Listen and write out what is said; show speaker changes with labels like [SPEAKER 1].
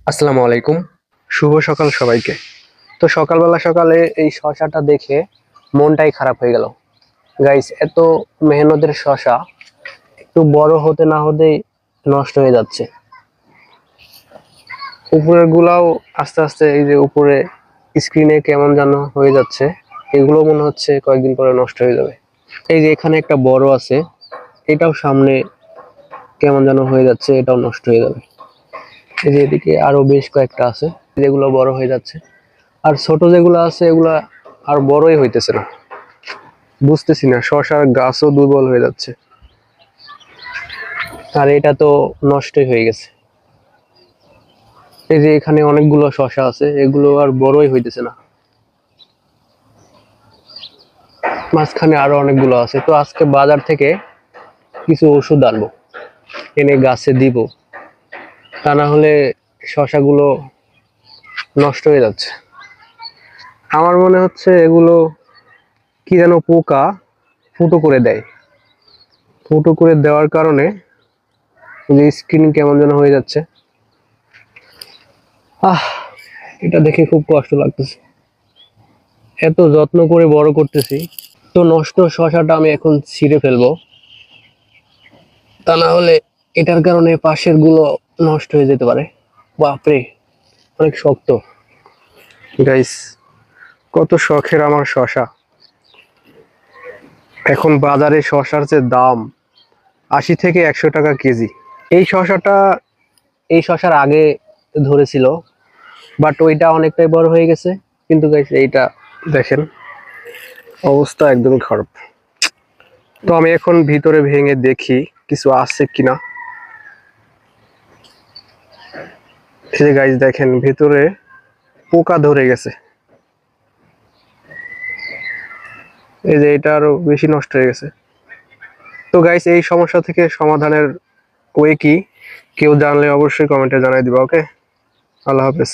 [SPEAKER 1] আসসালামু আলাইকুম। শুভ সকাল সবাইকে। তো সকালবেলা সকালে এই শশাটা দেখে মনটাই খারাপ হয়ে গেল। গাইস, এত মেহনতের শশা একটু বড় হতে না হতেই নষ্ট হয়ে যাচ্ছে। উপরের গুলাও আস্তে আস্তে, এই যে উপরে স্ক্রিনে কেমন যেন হয়ে যাচ্ছে, এগুলো মনে হচ্ছে কয়েকদিন পরে নষ্ট হয়ে যাবে। এই যে এখানে একটা বড় আছে, এটাও সামনে কেমন যেন হয়ে যাচ্ছে, এটাও নষ্ট হয়ে যাবে। এই যে এদিকে আরো বেশ কয়েকটা আছে, যেগুলো বড় হয়ে যাচ্ছে। আর ছোট যেগুলো আছে এগুলা আর বড়ই হইতেছে না। বুঝতেছি না, শশার গাছও দুর্বল হয়ে যাচ্ছে। আর এটা তো নষ্টই হয়ে গেছে। এই যে এখানে অনেকগুলো শশা আছে, এগুলো আর বড়ই হইতেছে না। মাঝখানে আরো অনেকগুলো আছে। তো আজকে বাজার থেকে কিছু ওষুধ আনবো, এনে গাছে দিব, তা না হলে শশাগুলো নষ্ট হয়ে যাচ্ছে। আমার মনে হচ্ছে এগুলো কি যেন পোকা ফুটো করে দেয়। ফুটো করে দেওয়ার কারণে যে স্কিন কেমন যেন হয়ে যাচ্ছে। আহ, এটা দেখে খুব কষ্ট লাগতেছে। এত যত্ন করে বড় করতেছি, তো নষ্ট শশাটা আমি এখন ছিঁড়ে ফেলবো, তা না হলে এটার কারণে পাশের গুলো নষ্ট হয়ে যেতে পারে। বাপরে, অনেক শক্ত। গাইস, কত শখের আমার শশা। এখন বাজারে শশার যে দাম, 80 থেকে 100 টাকা কেজি। এই শশাটা এই শশার আগে ধরেছিল, বাট ওইটা অনেকটাই বড় হয়ে গেছে। কিন্তু গাইস, এইটা দেখেন, অবস্থা একদমই খারাপ। তো আমি এখন ভিতরে ভেঙে দেখি কিছু আছে কিনা। এই যে গাইস দেখেন, ভিতরে পোকা ধরে গেছে। এই যে এটা আরো বেশি নষ্ট হয়ে গেছে। তো গাইস, এই সমস্যা থেকে সমাধানের ওয়ে কি, কেউ জানলে অবশ্যই কমেন্টে জানাই দিবা। ওকে, আল্লাহ হাফেজ।